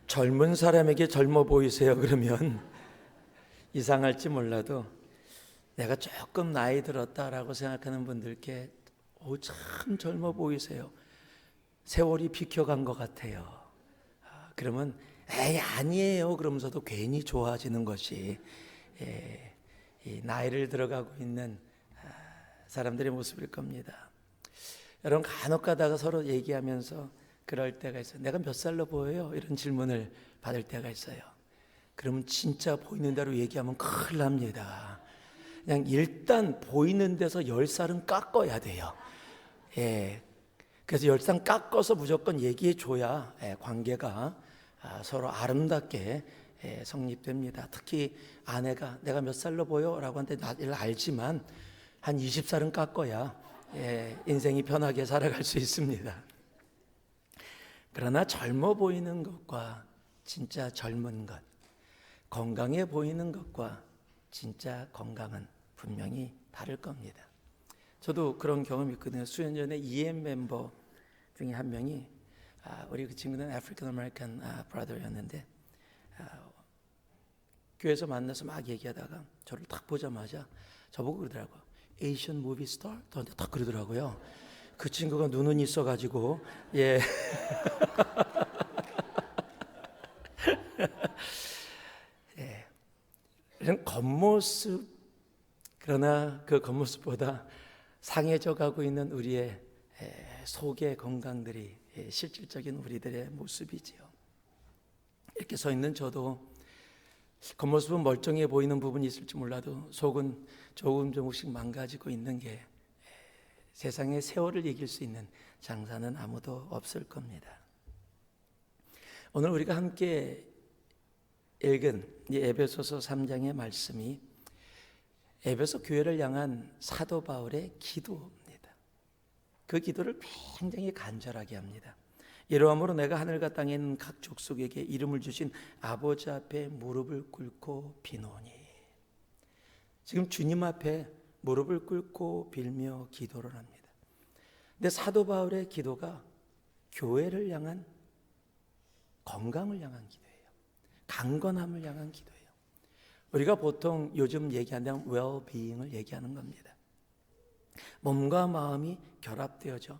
젊은 사람에게 젊어 보이세요? 그러면 이상할지 몰라도 내가 조금 나이 들었다라고 생각하는 분들께 참 젊어 보이세요. 세월이 비켜간 것 같아요. 그러면 에이 아니에요 그러면서도 괜히 좋아지는 것이 이 나이를 들어가고 있는 사람들의 모습일 겁니다. 여러분 간혹 가다가 서로 얘기하면서 그럴 때가 있어요. 내가 몇 살로 보여요? 이런 질문을 받을 때가 있어요. 그러면 진짜 보이는 대로 얘기하면 큰일 납니다. 그냥 일단 보이는 데서 10살은 깎아야 돼요. 그래서 10살 깎아서 무조건 얘기해 줘야 관계가 서로 아름답게 성립됩니다. 특히 아내가 내가 몇 살로 보여? 라고 하는데 나를 알지만 한 20살은 깎아야 인생이 편하게 살아갈 수 있습니다. 그러나 젊어 보이는 것과 진짜 젊은 것, 건강해 보이는 것과 진짜 건강은 분명히 다를 겁니다. 저도 그런 경험이 있거든요. 수년 전에 EM 멤버 중에 한 명이 우리 그 친구는 아프리칸 아메리칸 브라더였는데 교회에서 만나서 막 얘기하다가 저를 딱 보자마자 저보고 그러더라고요. 에이션 무비 스타? 저한테 딱 그러더라고요. 그 친구가 눈은 있어가지고 이런 겉모습, 그러나 그 겉모습보다 상해져 가고 있는 우리의 속의 건강들이 실질적인 우리들의 모습이지요. 이렇게 서 있는 저도 겉모습은 멀쩡해 보이는 부분이 있을지 몰라도 속은 조금씩 망가지고 있는 게 세상의 세월을 이길 수 있는 장사는 아무도 없을 겁니다. 오늘 우리가 함께 읽은 이 에베소서 3장의 말씀이 에베소 교회를 향한 사도 바울의 기도입니다. 그 기도를 굉장히 간절하게 합니다. 이러함으로 내가 하늘과 땅에 있는 각 족속에게 이름을 주신 아버지 앞에 무릎을 꿇고 비노니. 지금 주님 앞에 무릎을 꿇고 빌며 기도를 합니다. 근데 사도 바울의 기도가 교회를 향한, 건강을 향한 기도예요. 강건함을 향한 기도예요. 우리가 보통 요즘 얘기하는 well-being을 얘기하는 겁니다. 몸과 마음이 결합되어져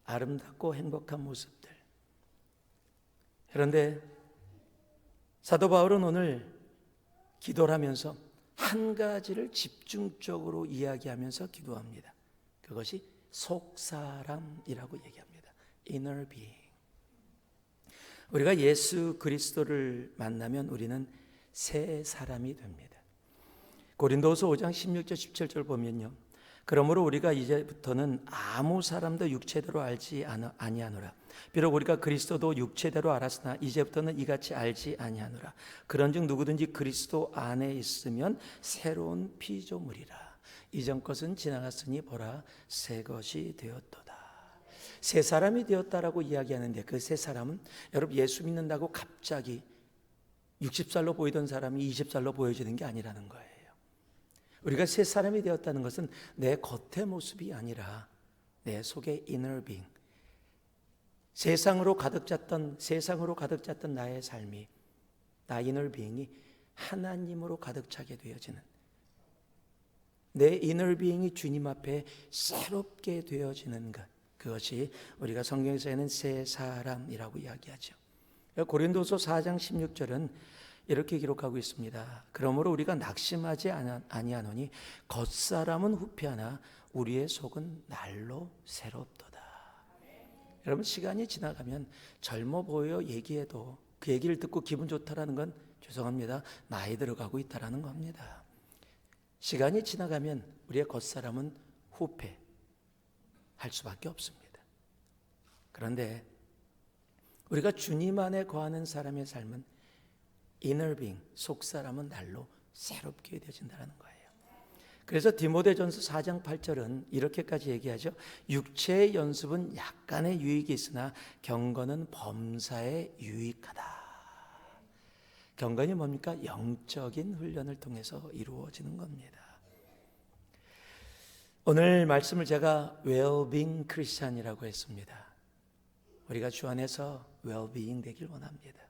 아름답고 행복한 모습들. 그런데 사도 바울은 오늘 기도를 하면서 한 가지를 집중적으로 이야기하면서 기도합니다. 그것이 속사람이라고 얘기합니다. inner being. 우리가 예수 그리스도를 만나면 우리는 새 사람이 됩니다. 고린도후서 5장 16절 17절 보면요. 그러므로 우리가 이제부터는 아무 사람도 육체대로 알지 아니하노라. 비록 우리가 그리스도도 육체대로 알았으나 이제부터는 이같이 알지 아니하노라. 그런즉 누구든지 그리스도 안에 있으면 새로운 피조물이라. 이전 것은 지나갔으니 보라 새 것이 되었도다. 새 사람이 되었다라고 이야기하는데 그 새 사람은 여러분 예수 믿는다고 갑자기 60살로 보이던 사람이 20살로 보여지는 게 아니라는 거예요. 우리가 새 사람이 되었다는 것은 내 겉의 모습이 아니라 내 속의 inner being, 세상으로 가득 찼던 나의 삶이, 나 inner being이 하나님으로 가득 차게 되어지는, 내 inner being이 주님 앞에 새롭게 되어지는 것, 그것이 우리가 성경에서는 새 사람이라고 이야기하죠. 고린도서 4장 16절은 이렇게 기록하고 있습니다. 그러므로 우리가 낙심하지 아니하노니 겉사람은 후패하나 우리의 속은 날로 새롭도다. 여러분 시간이 지나가면 젊어 보여 얘기해도 그 얘기를 듣고 기분 좋다라는 건 죄송합니다. 나이 들어가고 있다라는 겁니다. 시간이 지나가면 우리의 겉사람은 후패할 수밖에 없습니다. 그런데 우리가 주님 안에 거하는 사람의 삶은 inner being, 속사람은 날로 새롭게 되어진다는 거예요. 그래서 디모데전서 4장 8절은 이렇게까지 얘기하죠. 육체의 연습은 약간의 유익이 있으나 경건은 범사에 유익하다. 경건이 뭡니까? 영적인 훈련을 통해서 이루어지는 겁니다. 오늘 말씀을 제가 well-being Christian이라고 했습니다. 우리가 주 안에서 well-being 되길 원합니다.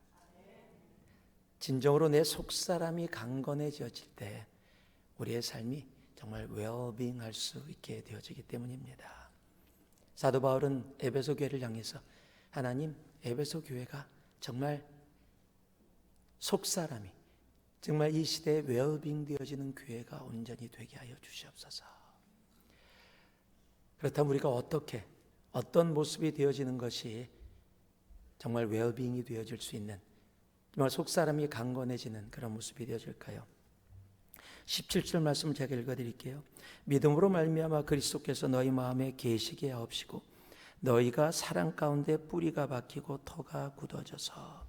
진정으로 내 속사람이 강건해져질 때 우리의 삶이 정말 웰빙할 수 있게 되어지기 때문입니다. 사도 바울은 에베소 교회를 향해서 하나님, 에베소 교회가 정말 속사람이 정말 이 시대에 웰빙 되어지는 교회가 온전히 되게 하여 주시옵소서. 그렇다면 우리가 어떤 모습이 되어지는 것이 정말 웰빙이 되어질 수 있는, 정말 속사람이 강건해지는 그런 모습이 되어질까요? 17절 말씀을 제가 읽어드릴게요. 믿음으로 말미암아 그리스도께서 너희 마음에 계시게 하옵시고 너희가 사랑 가운데 뿌리가 박히고 터가 굳어져서.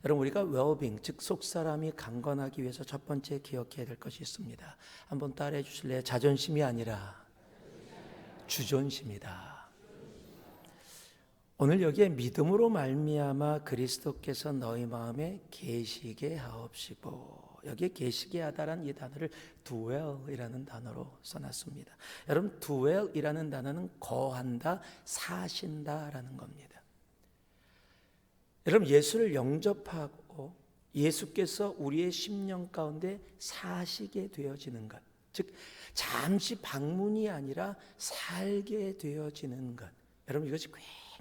여러분, 우리가 웰빙, 즉 속사람이 강건하기 위해서 첫 번째 기억해야 될 것이 있습니다. 한번 따라해 주실래요? 자존심이 아니라 주존심이다. 오늘 여기에 믿음으로 말미암아 그리스도께서 너희 마음에 계시게 하옵시고, 여기에 계시게 하다라는 이 단어를 dwell이라는 단어로 써놨습니다. 여러분, dwell이라는 단어는 거한다, 사신다라는 겁니다. 여러분, 예수를 영접하고 예수께서 우리의 심령 가운데 사시게 되어지는 것, 즉 잠시 방문이 아니라 살게 되어지는 것, 여러분 이것이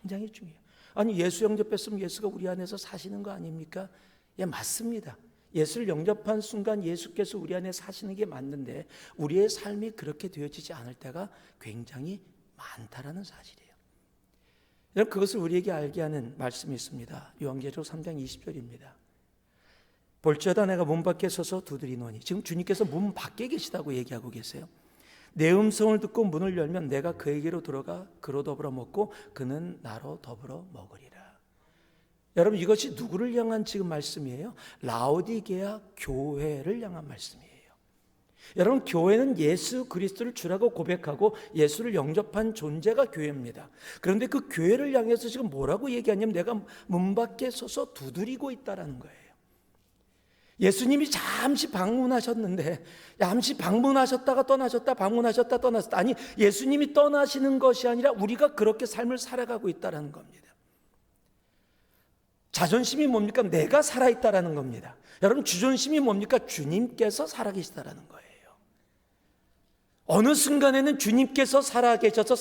굉장히 중요해요. 아니, 예수 영접했으면 예수가 우리 안에서 사시는 거 아닙니까? 예, 맞습니다. 예수를 영접한 순간 예수께서 우리 안에 사시는 게 맞는데 우리의 삶이 그렇게 되어지지 않을 때가 굉장히 많다라는 사실이에요. 여러분, 그것을 우리에게 알게 하는 말씀이 있습니다. 요한계시록 3장 20절입니다. 볼지어다 내가 문 밖에 서서 두드리노니, 지금 주님께서 문 밖에 계시다고 얘기하고 계세요. 내 음성을 듣고 문을 열면 내가 그에게로 들어가 그로 더불어 먹고 그는 나로 더불어 먹으리라. 여러분, 이것이 누구를 향한 지금 말씀이에요? 라오디게아 교회를 향한 말씀이에요. 여러분, 교회는 예수 그리스도를 주라고 고백하고 예수를 영접한 존재가 교회입니다. 그런데 그 교회를 향해서 지금 뭐라고 얘기하냐면 내가 문 밖에 서서 두드리고 있다라는 거예요. 예수님이 잠시 방문하셨는데, 잠시 방문하셨다가 떠나셨다, 방문하셨다 떠나셨다. 아니, 예수님이 떠나시는 것이 아니라 우리가 그렇게 삶을 살아가고 있다는 겁니다. 자존심이 뭡니까? 내가 살아있다라는 겁니다. 여러분, 주존심이 뭡니까? 주님께서 살아계시다라는 거예요. 어느 순간에는 주님께서 살아계셔서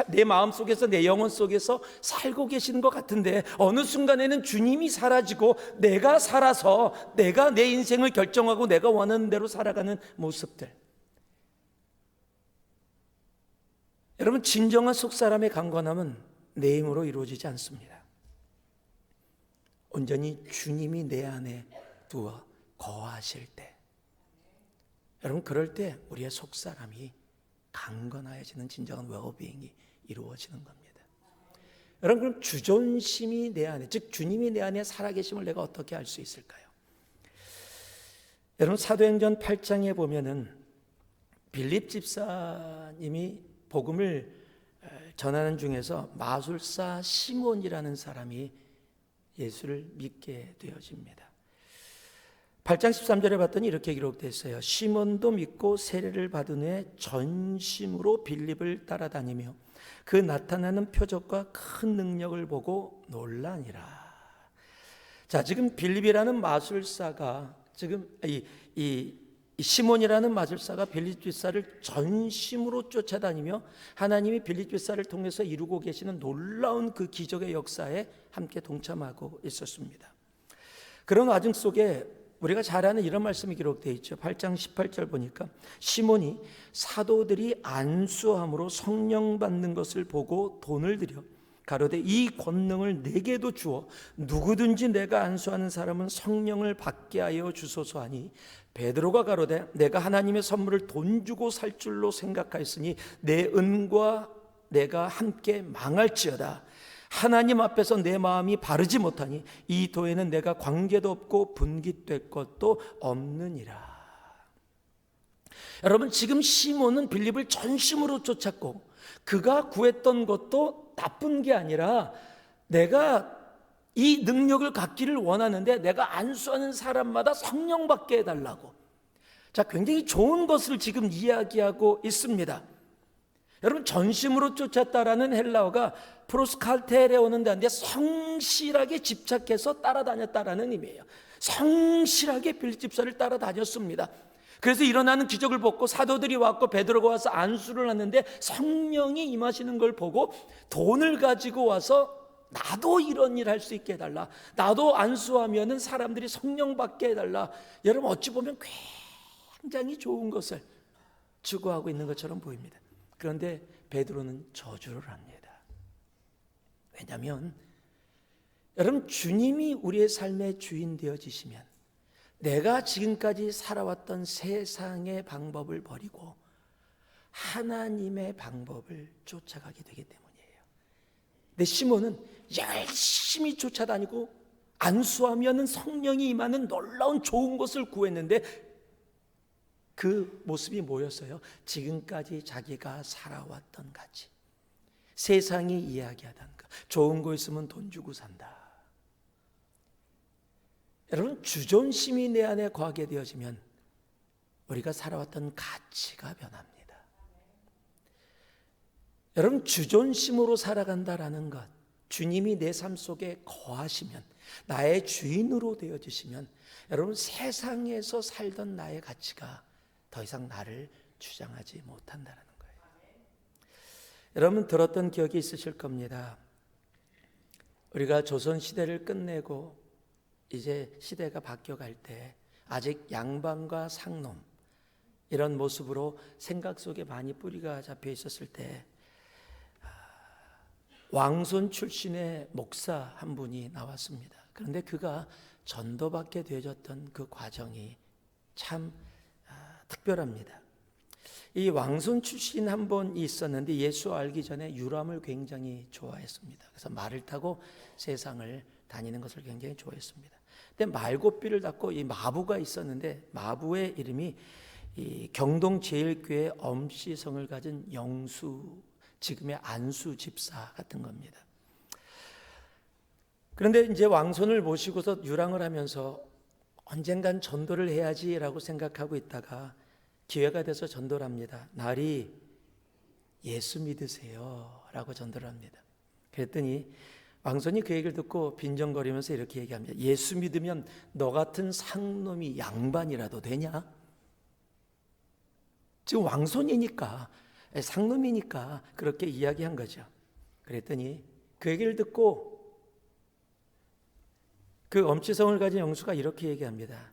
내 마음 속에서, 내 영혼 속에서 살고 계시는 것 같은데, 어느 순간에는 주님이 사라지고 내가 살아서 내가 내 인생을 결정하고 내가 원하는 대로 살아가는 모습들. 여러분, 진정한 속사람의 강건함은 내 힘으로 이루어지지 않습니다. 온전히 주님이 내 안에 두어 거하실 때, 여러분, 그럴 때 우리의 속사람이 강건하여지는 진정한 웰빙이 이루어지는 겁니다. 여러분, 그럼 주존심이 내 안에, 즉 주님이 내 안에 살아계심을 내가 어떻게 알 수 있을까요? 여러분, 사도행전 8장에 보면은 빌립 집사님이 복음을 전하는 중에서 마술사 시몬이라는 사람이 예수를 믿게 되어집니다. 8장 13절에 봤더니 이렇게 기록되어 있어요. 시몬도 믿고 세례를 받은 후에 전심으로 빌립을 따라다니며 그 나타나는 표적과 큰 능력을 보고 놀라니라. 자, 지금 빌립이라는 마술사가, 지금 이 시몬이라는 마술사가 빌립 집사를 전심으로 쫓아다니며 하나님이 빌립 집사를 통해서 이루고 계시는 놀라운 그 기적의 역사에 함께 동참하고 있었습니다. 그런 와중 속에 우리가 잘 아는 이런 말씀이 기록되어 있죠. 8장 18절 보니까 시몬이 사도들이 안수함으로 성령 받는 것을 보고 돈을 들여 가로되 이 권능을 내게도 주어 누구든지 내가 안수하는 사람은 성령을 받게 하여 주소서 하니, 베드로가 가로되 내가 하나님의 선물을 돈 주고 살 줄로 생각하였으니 내 은과 내가 함께 망할지어다. 하나님 앞에서 내 마음이 바르지 못하니 이 도에는 내가 관계도 없고 분깃될 것도 없느니라. 여러분, 지금 시몬은 빌립을 전심으로 쫓았고 그가 구했던 것도 나쁜 게 아니라 내가 이 능력을 갖기를 원하는데 내가 안수하는 사람마다 성령 받게 해달라고. 자, 굉장히 좋은 것을 지금 이야기하고 있습니다. 여러분, 전심으로 쫓았다라는 헬라어가 프로스칼테레오는 데인데 성실하게 집착해서 따라다녔다라는 의미예요. 성실하게 빌립 집사를 따라다녔습니다. 그래서 일어나는 기적을 보고 사도들이 왔고 베드로가 와서 안수를 하는데 성령이 임하시는 걸 보고 돈을 가지고 와서 나도 이런 일 할 수 있게 해달라, 나도 안수하면은 사람들이 성령 받게 해달라. 여러분, 어찌 보면 굉장히 좋은 것을 추구하고 있는 것처럼 보입니다. 그런데 베드로는 저주를 합니다. 왜냐하면 여러분, 주님이 우리의 삶의 주인 되어지시면 내가 지금까지 살아왔던 세상의 방법을 버리고 하나님의 방법을 쫓아가게 되기 때문이에요. 근데 시몬은 열심히 쫓아다니고 안수하면 성령이 임하는 놀라운 좋은 것을 구했는데 그 모습이 뭐였어요? 지금까지 자기가 살아왔던 가치, 세상이 이야기하던 것, 좋은 거 있으면 돈 주고 산다. 여러분, 주존심이 내 안에 거하게 되어지면 우리가 살아왔던 가치가 변합니다. 여러분, 주존심으로 살아간다라는 것, 주님이 내 삶 속에 거하시면, 나의 주인으로 되어지시면 여러분, 세상에서 살던 나의 가치가 더 이상 나를 주장하지 못한다는 거예요. 여러분, 들었던 기억이 있으실 겁니다. 우리가 조선시대를 끝내고 이제 시대가 바뀌어갈 때 아직 양반과 상놈 이런 모습으로 생각 속에 많이 뿌리가 잡혀 있었을 때 왕손 출신의 목사 한 분이 나왔습니다. 그런데 그가 전도받게 되어졌던 그 과정이 참 특별합니다. 이 왕손 출신 한 분이 있었는데 예수 알기 전에 유람을 굉장히 좋아했습니다. 그래서 말을 타고 세상을 다니는 것을 굉장히 좋아했습니다. 근데 말고삐를 닫고 이 마부가 있었는데 마부의 이름이 이 경동제일교회 엄씨성을 가진 영수, 지금의 안수 집사 같은 겁니다. 그런데 이제 왕손을 모시고서 유랑을 하면서 언젠간 전도를 해야지라고 생각하고 있다가 기회가 돼서 전도를 합니다. 날이 예수 믿으세요 라고 전도를 합니다. 그랬더니 왕손이 그 얘기를 듣고 빈정거리면서 이렇게 얘기합니다. 예수 믿으면 너 같은 상놈이 양반이라도 되냐? 지금 왕손이니까, 상놈이니까 그렇게 이야기한 거죠. 그랬더니 그 얘기를 듣고 그 엄치성을 가진 영수가 이렇게 얘기합니다.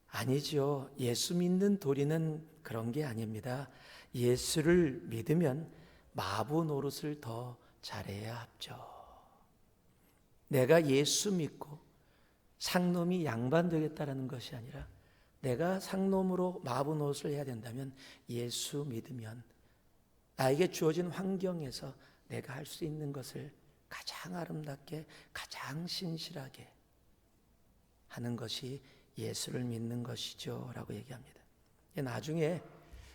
아니죠. 예수 믿는 도리는 그런 게 아닙니다. 예수를 믿으면 마부 노릇을 더 잘해야 합죠. 내가 예수 믿고 상놈이 양반 되겠다라는 것이 아니라 내가 상놈으로 마부 노릇을 해야 된다면 예수 믿으면 나에게 주어진 환경에서 내가 할 수 있는 것을 가장 아름답게, 가장 신실하게 하는 것이 예수를 믿는 것이죠 라고 얘기합니다. 나중에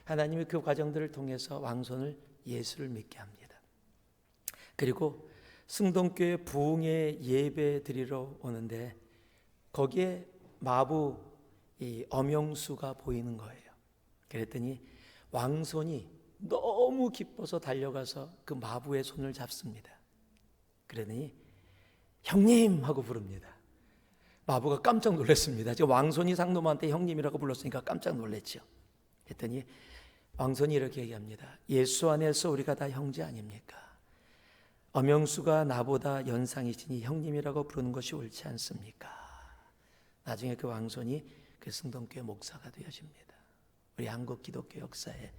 하나님이 그 과정들을 통해서 왕손을 예수를 믿게 합니다. 그리고 승동교회 부흥회 예배 드리러 오는데 거기에 마부 이 엄영수가 보이는 거예요. 그랬더니 왕손이 너무 기뻐서 달려가서 그 마부의 손을 잡습니다. 그러더니 형님 하고 부릅니다. 마부가 깜짝 놀랐습니다. 지금 왕손이 상놈한테 형님이라고 불렀으니까 깜짝 놀랐죠. 그랬더니 왕손이 이렇게 얘기합니다. 예수 안에서 우리가 다 형제 아닙니까? 엄영수가 나보다 연상이시니 형님이라고 부르는 것이 옳지 않습니까? 나중에 그 왕손이 그 승동교회 목사가 되어집니다. 우리 한국 기독교 역사에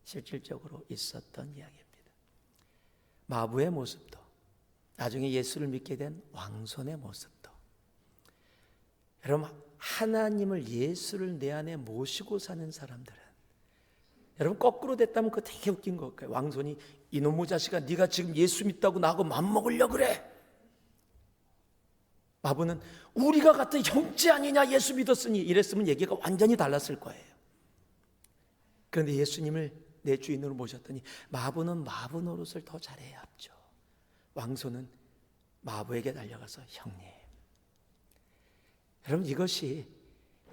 실질적으로 있었던 이야기입니다. 마부의 모습도 나중에 예수를 믿게 된 왕손의 모습도 여러분, 하나님을, 예수를 내 안에 모시고 사는 사람들은 여러분 거꾸로 됐다면 그거 되게 웃긴 것 같아요. 왕손이 이놈의 자식아 네가 지금 예수 믿다고 나하고 맘먹으려고 그래. 마부는 우리가 같은 형제 아니냐 예수 믿었으니 이랬으면 얘기가 완전히 달랐을 거예요. 그런데 예수님을 내 주인으로 모셨더니 마부는 마부 노릇을 더 잘해야 합죠. 왕손은 마부에게 달려가서 형님. 여러분, 이것이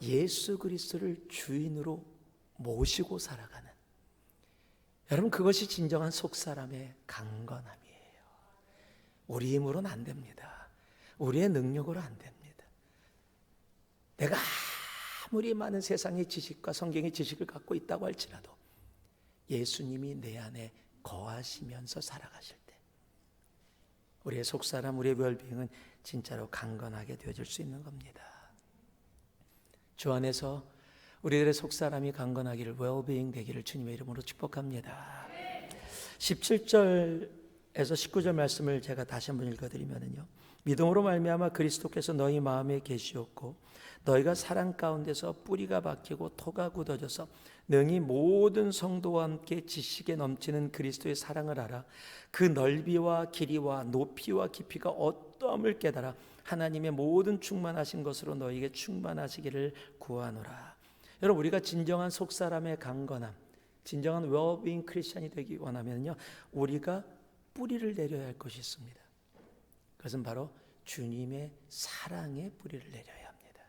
예수 그리스도를 주인으로 모시고 살아가는, 여러분, 그것이 진정한 속사람의 강건함이에요. 우리 힘으로는 안 됩니다. 우리의 능력으로 안 됩니다. 내가 아무리 많은 세상의 지식과 성경의 지식을 갖고 있다고 할지라도 예수님이 내 안에 거하시면서 살아가실 때 우리의 속사람, 우리의 웰빙은 진짜로 강건하게 되어질 수 있는 겁니다. 주 안에서 우리들의 속사람이 강건하기를, 웰빙 되기를 주님의 이름으로 축복합니다. 17절에서 19절 말씀을 제가 다시 한번 읽어드리면요, 믿음으로 말미암아 그리스도께서 너희 마음에 계시었고 너희가 사랑 가운데서 뿌리가 박히고 토가 굳어져서 능히 모든 성도와 함께 지식에 넘치는 그리스도의 사랑을 알아 그 넓이와 길이와 높이와 깊이가 어떠함을 깨달아 하나님의 모든 충만하신 것으로 너희에게 충만하시기를 구하노라. 여러분, 우리가 진정한 속사람의 강건함, 진정한 웰빙 크리스천이 되기 원하면요, 우리가 뿌리를 내려야 할 것이 있습니다. 그것은 바로 주님의 사랑의 뿌리를 내려야 합니다.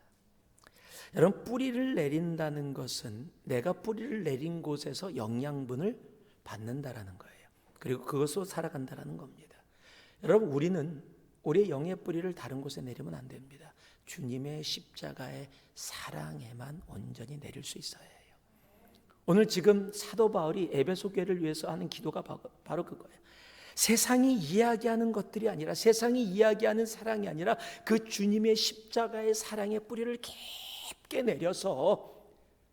여러분, 뿌리를 내린다는 것은 내가 뿌리를 내린 곳에서 영양분을 받는다라는 거예요. 그리고 그것으로 살아간다라는 겁니다. 여러분, 우리는 우리의 영의 뿌리를 다른 곳에 내리면 안 됩니다. 주님의 십자가의 사랑에만 온전히 내릴 수 있어야 해요. 오늘 지금 사도 바울이 에베소 교회를 위해서 하는 기도가 바로 그거예요. 세상이 이야기하는 것들이 아니라, 세상이 이야기하는 사랑이 아니라 그 주님의 십자가의 사랑의 뿌리를 깊게 내려서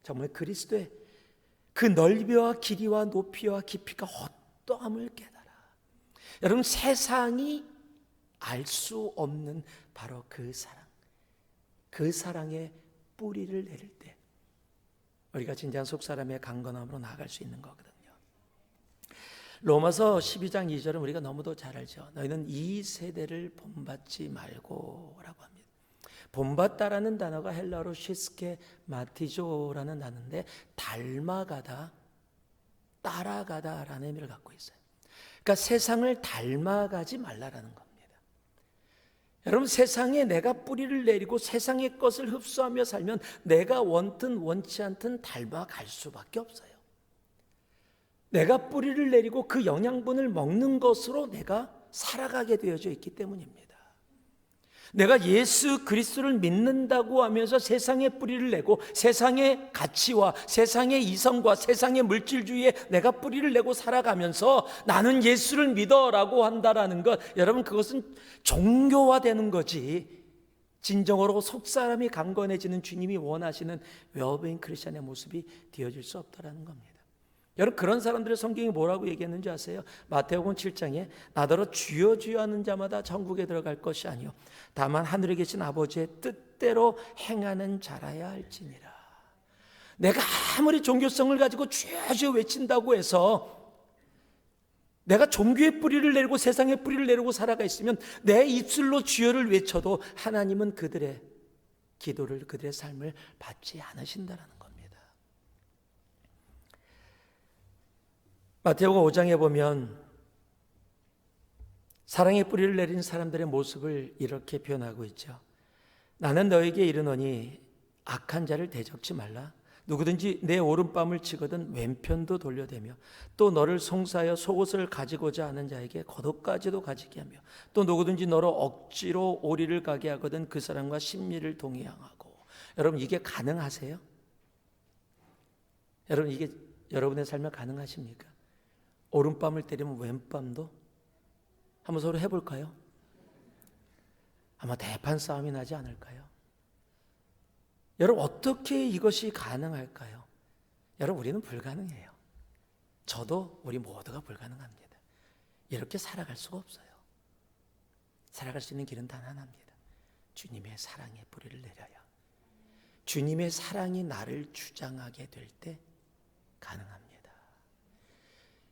정말 그리스도의 그 넓이와 길이와 높이와 깊이가 어떠함을 깨달아. 여러분, 세상이 알 수 없는 바로 그 사랑, 그 사랑의 뿌리를 내릴 때 우리가 진정한 속사람의 강건함으로 나아갈 수 있는 거거든요. 로마서 12장 2절은 우리가 너무도 잘 알죠. 너희는 이 세대를 본받지 말고 라고 합니다. 본받다라는 단어가 헬라어로 시스케 마티조라는 단어인데 닮아가다, 따라가다라는 의미를 갖고 있어요. 그러니까 세상을 닮아가지 말라라는 겁니다. 여러분, 세상에 내가 뿌리를 내리고 세상의 것을 흡수하며 살면 내가 원든 원치 않든 닮아갈 수밖에 없어요. 내가 뿌리를 내리고 그 영양분을 먹는 것으로 내가 살아가게 되어져 있기 때문입니다. 내가 예수 그리스도를 믿는다고 하면서 세상에 뿌리를 내고 세상의 가치와 세상의 이성과 세상의 물질주의에 내가 뿌리를 내고 살아가면서 나는 예수를 믿어라고 한다라는 것, 여러분, 그것은 종교화되는 거지 진정으로 속사람이 강건해지는 주님이 원하시는 웰빙 크리스천의 모습이 되어질 수 없다라는 겁니다. 여러분, 그런 사람들의 성경이 뭐라고 얘기했는지 아세요? 마태복음 7장에 나더러 주여 주여 하는 자마다 천국에 들어갈 것이 아니요 다만 하늘에 계신 아버지의 뜻대로 행하는 자라야 할지니라. 내가 아무리 종교성을 가지고 주여 주여 외친다고 해서 내가 종교의 뿌리를 내리고 세상의 뿌리를 내리고 살아가 있으면 내 입술로 주여를 외쳐도 하나님은 그들의 기도를, 그들의 삶을 받지 않으신다라는 겁니다. 마태복음 5장에 보면 사랑의 뿌리를 내린 사람들의 모습을 이렇게 표현하고 있죠. 나는 너에게 이르노니 악한 자를 대적지 말라. 누구든지 내 오른뺨을 치거든 왼편도 돌려대며 또 너를 송사하여 속옷을 가지고자 하는 자에게 겉옷까지도 가지게 하며 또 누구든지 너로 억지로 오리를 가게 하거든 그 사람과 심리를 동의하고. 여러분, 이게 가능하세요? 여러분, 이게 여러분의 삶에 가능하십니까? 오른뺨을 때리면 왼뺨도? 한번 서로 해볼까요? 아마 대판 싸움이 나지 않을까요? 여러분, 어떻게 이것이 가능할까요? 여러분, 우리는 불가능해요. 저도 우리 모두가 불가능합니다. 이렇게 살아갈 수가 없어요. 살아갈 수 있는 길은 단 하나입니다. 주님의 사랑의 뿌리를 내려야, 주님의 사랑이 나를 주장하게 될 때 가능합니다.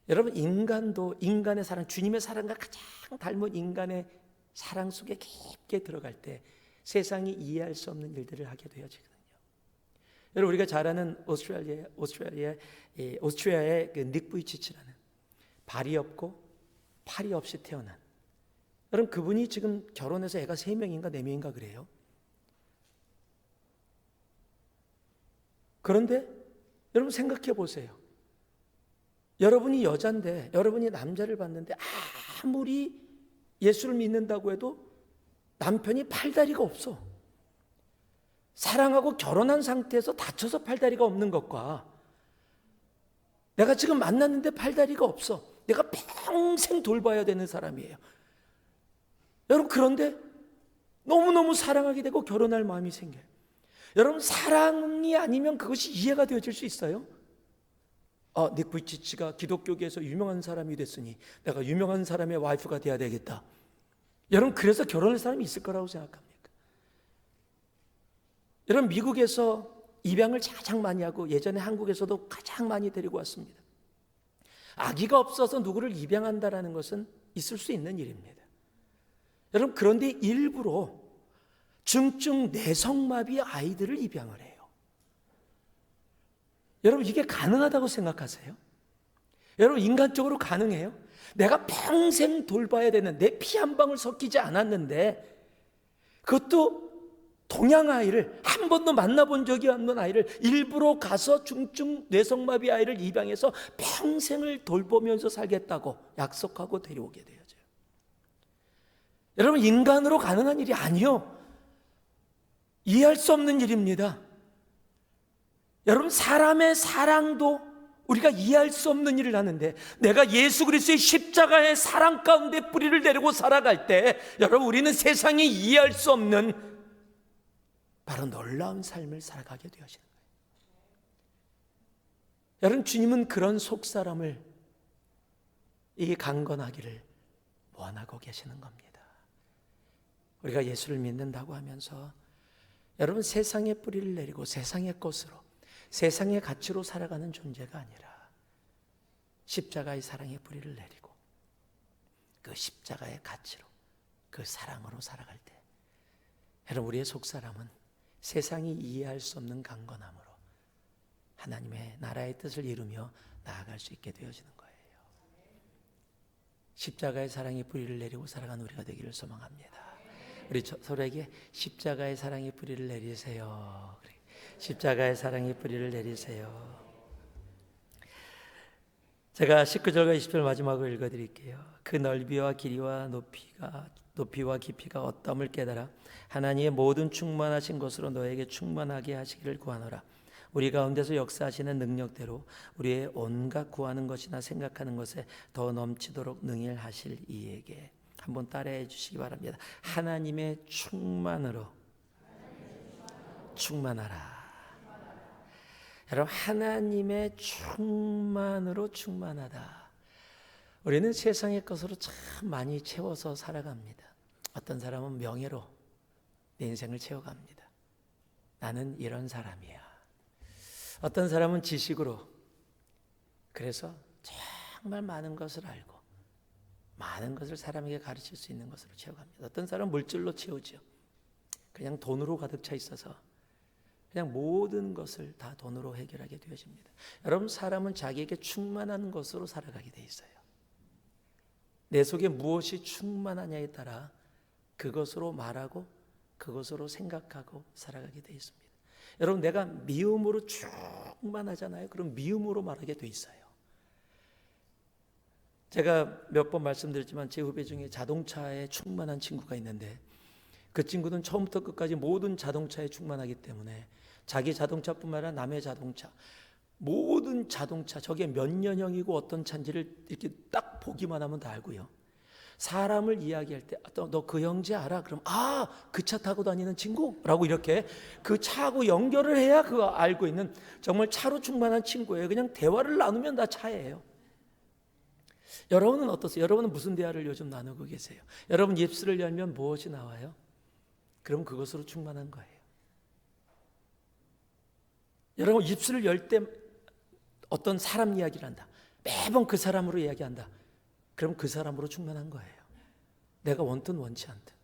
여러분, 인간도 인간의 사랑, 주님의 사랑과 가장 닮은 인간의 사랑 속에 깊게 들어갈 때 세상이 이해할 수 없는 일들을 하게 되어지거든요. 여러분, 우리가 잘 아는 오스트리아의 그 닉 부이치치라는 발이 없고 팔이 없이 태어난, 여러분, 그분이 지금 결혼해서 애가 3명인가 4명인가 그래요. 그런데 여러분 생각해 보세요. 여러분이 여잔데, 여러분이 남자를 봤는데 아무리 예수를 믿는다고 해도 남편이 팔다리가 없어. 사랑하고 결혼한 상태에서 다쳐서 팔다리가 없는 것과 내가 지금 만났는데 팔다리가 없어. 내가 평생 돌봐야 되는 사람이에요. 여러분, 그런데 너무너무 사랑하게 되고 결혼할 마음이 생겨요. 여러분, 사랑이 아니면 그것이 이해가 되어질 수 있어요? 닉 부이치치가 기독교계에서 유명한 사람이 됐으니 내가 유명한 사람의 와이프가 돼야 되겠다. 여러분, 그래서 결혼할 사람이 있을 거라고 생각합니까? 여러분, 미국에서 입양을 가장 많이 하고 예전에 한국에서도 가장 많이 데리고 왔습니다. 아기가 없어서 누구를 입양한다는 것은 있을 수 있는 일입니다. 여러분, 그런데 일부러 중증 내성마비 아이들을 입양을 해요. 여러분, 이게 가능하다고 생각하세요? 여러분, 인간적으로 가능해요? 내가 평생 돌봐야 되는 내 피 한 방울 섞이지 않았는데, 그것도 동양 아이를, 한 번도 만나본 적이 없는 아이를 일부러 가서 중증 뇌성마비 아이를 입양해서 평생을 돌보면서 살겠다고 약속하고 데려오게 되어져요. 여러분, 인간으로 가능한 일이 아니요, 이해할 수 없는 일입니다. 여러분, 사람의 사랑도 우리가 이해할 수 없는 일을 하는데, 내가 예수 그리스도의 십자가의 사랑 가운데 뿌리를 내리고 살아갈 때, 여러분, 우리는 세상이 이해할 수 없는 바로 놀라운 삶을 살아가게 되어지는 거예요. 여러분, 주님은 그런 속사람을 이 강건하기를 원하고 계시는 겁니다. 우리가 예수를 믿는다고 하면서 여러분, 세상의 뿌리를 내리고 세상의 것으로, 세상의 가치로 살아가는 존재가 아니라 십자가의 사랑의 뿌리를 내리고 그 십자가의 가치로, 그 사랑으로 살아갈 때, 여러분, 우리의 속사람은 세상이 이해할 수 없는 강건함으로 하나님의 나라의 뜻을 이루며 나아갈 수 있게 되어지는 거예요. 십자가의 사랑의 뿌리를 내리고 살아가는 우리가 되기를 소망합니다. 우리 서로에게 십자가의 사랑의 뿌리를 내리세요. 십자가의 사랑의 뿌리를 내리세요. 제가 19절과 20절 마지막으로 읽어드릴게요. 그 넓이와 길이와 높이와 깊이가 어떠함을 깨달아 하나님의 모든 충만하신 것으로 너에게 충만하게 하시기를 구하노라. 우리 가운데서 역사하시는 능력대로 우리의 온갖 구하는 것이나 생각하는 것에 더 넘치도록 능일하실 이에게. 한번 따라해 주시기 바랍니다. 하나님의 충만으로 충만하라. 여러분, 하나님의 충만으로 충만하다. 우리는 세상의 것으로 참 많이 채워서 살아갑니다. 어떤 사람은 명예로 내 인생을 채워갑니다. 나는 이런 사람이야. 어떤 사람은 지식으로, 그래서 정말 많은 것을 알고 많은 것을 사람에게 가르칠 수 있는 것으로 채워갑니다. 어떤 사람은 물질로 채우죠. 그냥 돈으로 가득 차 있어서 그냥 모든 것을 다 돈으로 해결하게 되어집니다. 여러분, 사람은 자기에게 충만한 것으로 살아가게 돼 있어요. 내 속에 무엇이 충만하냐에 따라 그것으로 말하고 그것으로 생각하고 살아가게 돼 있습니다. 여러분, 내가 미움으로 충만하잖아요. 그럼 미움으로 말하게 돼 있어요. 제가 몇 번 말씀드렸지만 제 후배 중에 자동차에 충만한 친구가 있는데, 그 친구는 처음부터 끝까지 모든 자동차에 충만하기 때문에 자기 자동차뿐만 아니라 남의 자동차, 모든 자동차, 저게 몇 년형이고 어떤 차인지를 이렇게 딱 보기만 하면 다 알고요. 사람을 이야기할 때 너 그 형제 알아? 그럼 그 차 타고 다니는 친구? 라고 이렇게 그 차하고 연결을 해야 그거 알고 있는 정말 차로 충만한 친구예요. 그냥 대화를 나누면 다 차예요. 여러분은 어떠세요? 여러분은 무슨 대화를 요즘 나누고 계세요? 여러분 입술을 열면 무엇이 나와요? 그럼 그것으로 충만한 거예요. 여러분 입술을 열 때 어떤 사람 이야기를 한다. 매번 그 사람으로 이야기한다. 그럼 그 사람으로 충만한 거예요. 내가 원든 원치 않든.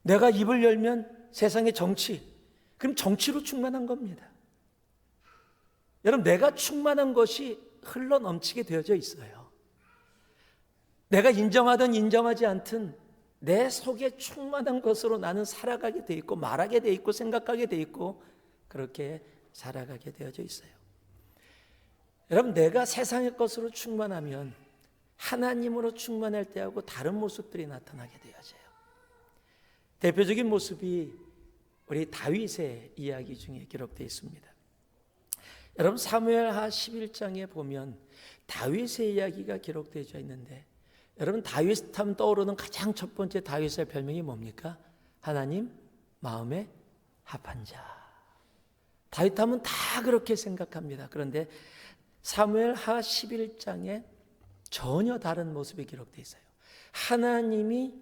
내가 입을 열면 세상의 정치, 그럼 정치로 충만한 겁니다. 여러분, 내가 충만한 것이 흘러 넘치게 되어져 있어요. 내가 인정하든 인정하지 않든 내 속에 충만한 것으로 나는 살아가게 돼 있고 말하게 돼 있고 생각하게 돼 있고 그렇게 살아가게 되어져 있어요. 여러분, 내가 세상의 것으로 충만하면 하나님으로 충만할 때하고 다른 모습들이 나타나게 되어져요. 대표적인 모습이 우리 다윗의 이야기 중에 기록되어 있습니다. 여러분, 사무엘하 11장에 보면 다윗의 이야기가 기록되어 있는데, 여러분, 다윗 하면 떠오르는 가장 첫 번째 다윗의 별명이 뭡니까? 하나님 마음에 합한 자. 다윗 하면 다 그렇게 생각합니다. 그런데 사무엘하 11장에 전혀 다른 모습이 기록되어 있어요. 하나님이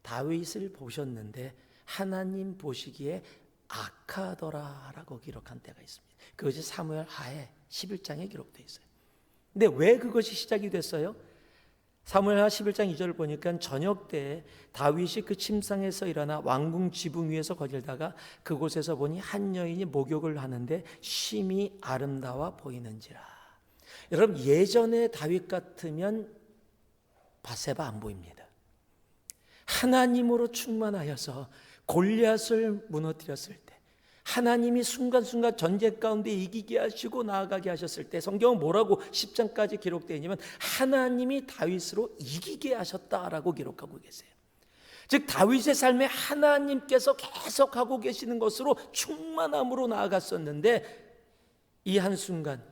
다윗을 보셨는데 하나님 보시기에 악하더라라고 기록한 때가 있습니다. 그것이 사무엘하의 11장에 기록되어 있어요. 근데 왜 그것이 시작이 됐어요? 사무엘하 11장 2절을 보니까 저녁 때 다윗이 그 침상에서 일어나 왕궁 지붕 위에서 거닐다가 그곳에서 보니 한 여인이 목욕을 하는데 심히 아름다워 보이는지라. 여러분, 예전에 다윗 같으면 밧세바 안 보입니다. 하나님으로 충만하여서 골리앗을 무너뜨렸을 때, 하나님이 순간순간 전쟁 가운데 이기게 하시고 나아가게 하셨을 때, 성경은 뭐라고 10장까지 기록되어 있냐면 하나님이 다윗으로 이기게 하셨다라고 기록하고 계세요. 즉 다윗의 삶에 하나님께서 계속하고 계시는 것으로 충만함으로 나아갔었는데, 이 한순간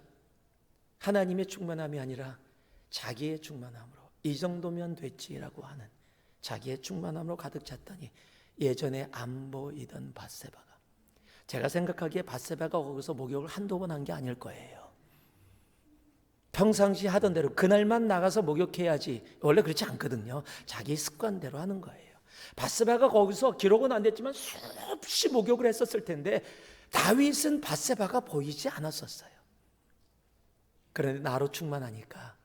하나님의 충만함이 아니라 자기의 충만함으로, 이 정도면 됐지라고 하는 자기의 충만함으로 가득 찼더니 예전에 안 보이던 밧세바가, 제가 생각하기에 밧세바가 거기서 목욕을 한두 번 한 게 아닐 거예요. 평상시 하던 대로 그날만 나가서 목욕해야지, 원래 그렇지 않거든요. 자기 습관대로 하는 거예요. 밧세바가 거기서 기록은 안 됐지만 수없이 목욕을 했었을 텐데 다윗은 밧세바가 보이지 않았었어요. 그런데 나로 충만하니까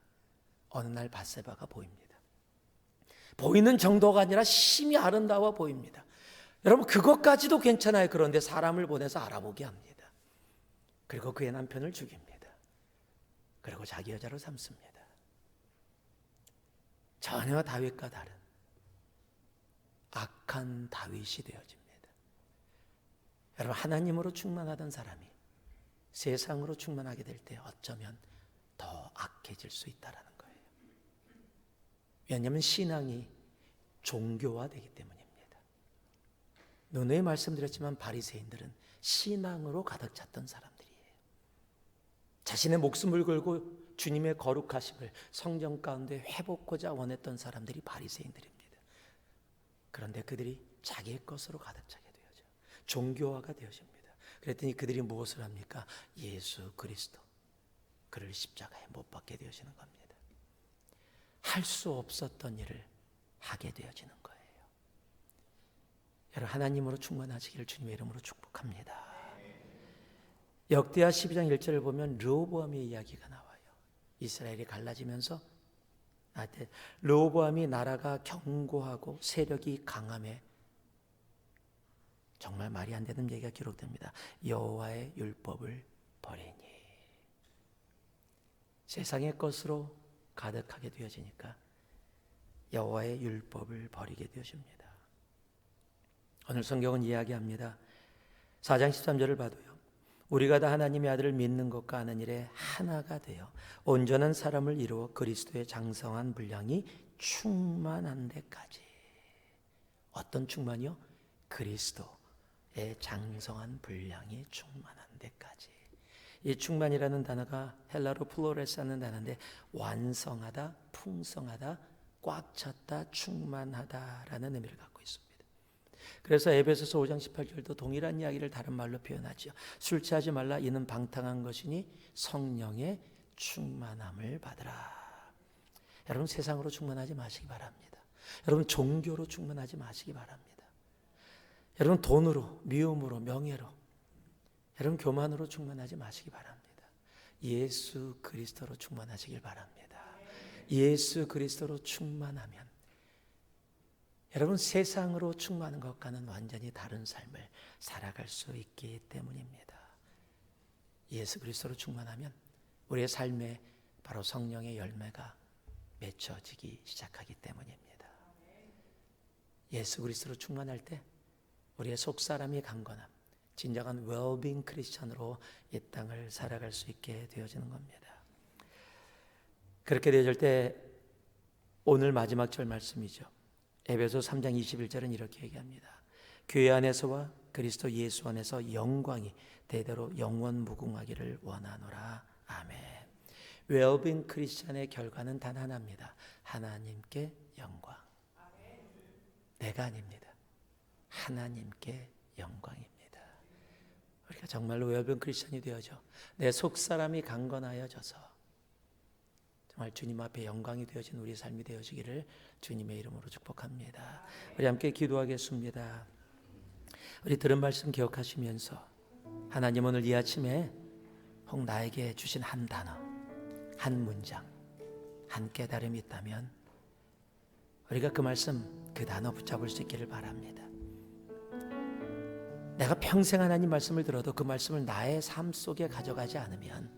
어느 날 밧세바가 보입니다. 보이는 정도가 아니라 심히 아름다워 보입니다. 여러분, 그것까지도 괜찮아요. 그런데 사람을 보내서 알아보게 합니다. 그리고 그의 남편을 죽입니다. 그리고 자기 여자로 삼습니다. 전혀 다윗과 다른 악한 다윗이 되어집니다. 여러분, 하나님으로 충만하던 사람이 세상으로 충만하게 될 때 어쩌면 더 악해질 수 있다는 거예요. 왜냐하면 신앙이 종교화되기 때문입니다. 누누이 말씀드렸지만 바리새인들은 신앙으로 가득 찼던 사람들이에요. 자신의 목숨을 걸고 주님의 거룩하심을 성령 가운데 회복하고자 원했던 사람들이 바리새인들입니다. 그런데 그들이 자기의 것으로 가득 차게 되어져 종교화가 되어집니다. 그랬더니 그들이 무엇을 합니까? 예수 그리스도, 그를 십자가에 못 박게 되어지는 겁니다. 할 수 없었던 일을 하게 되어지는 거예요. 여러분, 하나님으로 충만하시기를 주님의 이름으로 축복합니다. 역대하 12장 1절을 보면 르호보암의 이야기가 나와요. 이스라엘이 갈라지면서 르호보암이 나라가 견고하고 세력이 강함에 정말 말이 안 되는 얘기가 기록됩니다. 여호와의 율법을 버리니. 세상의 것으로 가득하게 되어지니까 여호와의 율법을 버리게 되어집니다. 오늘 성경은 이야기합니다. 4장 13절을 봐도요, 우리가 다 하나님의 아들을 믿는 것과 아는 일에 하나가 되어 온전한 사람을 이루어 그리스도의 장성한 분량이 충만한 데까지. 어떤 충만이요? 그리스도의 장성한 분량이 충만한 데까지. 이 충만이라는 단어가 헬라로 플로레스라는 단어인데 완성하다, 풍성하다, 꽉 찼다, 충만하다라는 의미를 갖고 있습니다. 그래서 에베소서 5장 18절도 동일한 이야기를 다른 말로 표현하죠. 술 취하지 말라, 이는 방탕한 것이니 성령의 충만함을 받으라. 여러분, 세상으로 충만하지 마시기 바랍니다. 여러분, 종교로 충만하지 마시기 바랍니다. 여러분, 돈으로, 미움으로, 명예로, 여러분, 교만으로 충만하지 마시기 바랍니다. 예수 그리스도로 충만하시길 바랍니다. 예수 그리스도로 충만하면 여러분, 세상으로 충만한 것과는 완전히 다른 삶을 살아갈 수 있기 때문입니다. 예수 그리스도로 충만하면 우리의 삶에 바로 성령의 열매가 맺혀지기 시작하기 때문입니다. 예수 그리스도로 충만할 때 우리의 속사람이 강건함, 진정한 웰빙 크리스천으로 이 땅을 살아갈 수 있게 되어지는 겁니다. 그렇게 되어질 때 오늘 마지막 절 말씀이죠. 에베소 3장 21절은 이렇게 얘기합니다. 교회 안에서와 그리스도 예수 안에서 영광이 대대로 영원 무궁하기를 원하노라. 아멘. 웰빙 크리스찬의 결과는 단 하나입니다. 하나님께 영광. 내가 아닙니다. 하나님께 영광입니다. 우리가 정말로 웰빙 크리스찬이 되어져 내 속사람이 강건하여져서 정말 주님 앞에 영광이 되어진 우리 삶이 되어지기를 주님의 이름으로 축복합니다. 우리 함께 기도하겠습니다. 우리 들은 말씀 기억하시면서 하나님 오늘 이 아침에 혹 나에게 주신 한 단어, 한 문장, 한 깨달음이 있다면 우리가 그 말씀, 그 단어 붙잡을 수 있기를 바랍니다. 내가 평생 하나님 말씀을 들어도 그 말씀을 나의 삶 속에 가져가지 않으면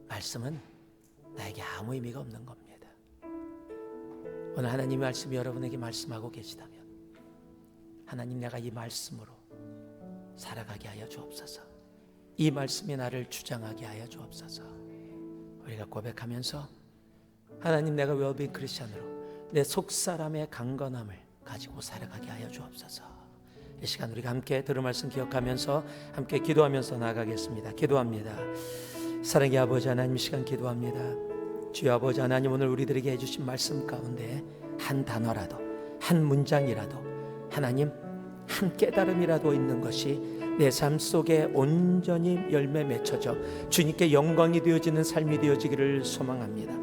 말씀은 나에게 아무 의미가 없는 겁니다. 오늘 하나님의 말씀이 여러분에게 말씀하고 계시다면 하나님, 내가 이 말씀으로 살아가게 하여 주옵소서. 이 말씀이 나를 주장하게 하여 주옵소서. 우리가 고백하면서 하나님, 내가 웰빙 크리스찬으로 내 속사람의 강건함을 가지고 살아가게 하여 주옵소서. 이 시간 우리가 함께 들은 말씀 기억하면서 함께 기도하면서 나아가겠습니다. 기도합니다. 사랑의 아버지 하나님, 이 시간 기도합니다. 주여 아버지 하나님, 오늘 우리들에게 해주신 말씀 가운데 한 단어라도, 한 문장이라도, 하나님 한 깨달음이라도 있는 것이 내 삶 속에 온전히 열매 맺혀져 주님께 영광이 되어지는 삶이 되어지기를 소망합니다.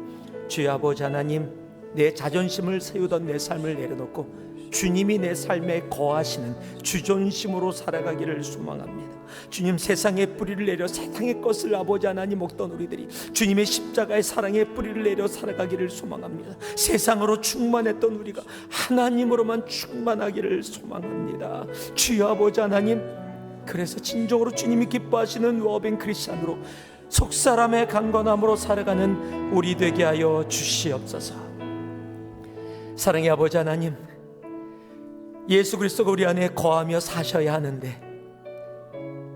주여 아버지 하나님, 내 자존심을 세우던 내 삶을 내려놓고 주님이 내 삶에 거하시는 주존심으로 살아가기를 소망합니다. 주님, 세상의 뿌리를 내려 세상의 것을 아버지 하나님 먹던 우리들이 주님의 십자가의 사랑의 뿌리를 내려 살아가기를 소망합니다. 세상으로 충만했던 우리가 하나님으로만 충만하기를 소망합니다. 주여 아버지 하나님, 그래서 진정으로 주님이 기뻐하시는 웰빙 크리스찬으로 속사람의 강건함으로 살아가는 우리 되게 하여 주시옵소서. 사랑의 아버지 하나님, 예수 그리스도가 우리 안에 거하며 사셔야 하는데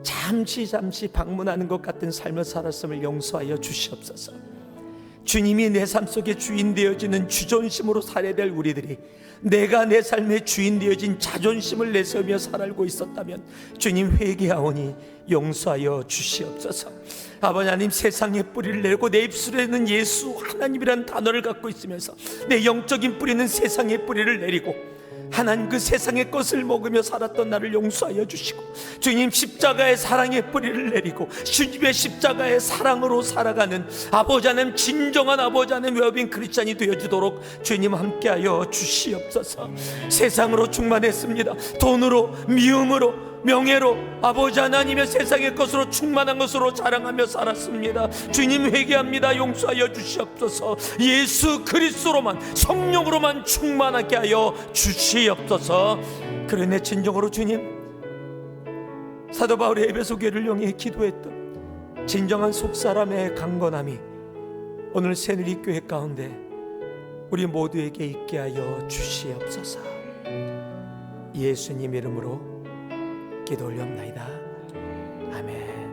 잠시 방문하는 것 같은 삶을 살았음을 용서하여 주시옵소서. 주님이 내 삶 속에 주인 되어지는 주존심으로 살아야 될 우리들이 내가 내 삶의 주인 되어진 자존심을 내세우며 살아가고 있었다면 주님, 회개하오니 용서하여 주시옵소서. 아버지 하나님, 세상의 뿌리를 내고 내 입술에는 예수 하나님이라는 단어를 갖고 있으면서 내 영적인 뿌리는 세상의 뿌리를 내리고 하나님, 그 세상의 것을 먹으며 살았던 나를 용서하여 주시고 주님, 십자가의 사랑의 뿌리를 내리고 주님의 십자가의 사랑으로 살아가는 아버지 하나님, 진정한 아버지 하나님 웰빙 크리스찬이 되어주도록 주님 함께하여 주시옵소서. 세상으로 충만했습니다. 돈으로, 미움으로, 명예로 아버지 하나님의 세상의 것으로 충만한 것으로 자랑하며 살았습니다. 주님, 회개합니다. 용서하여 주시옵소서. 예수 그리스도로만, 성령으로만 충만하게 하여 주시옵소서. 그러네 진정으로 주님, 사도 바울이 에베소 교회를 향해 기도했던 진정한 속사람의 강건함이 오늘 새누리 교회 가운데 우리 모두에게 있게 하여 주시옵소서. 예수님 이름으로 기도 올려옵나이다. 아멘.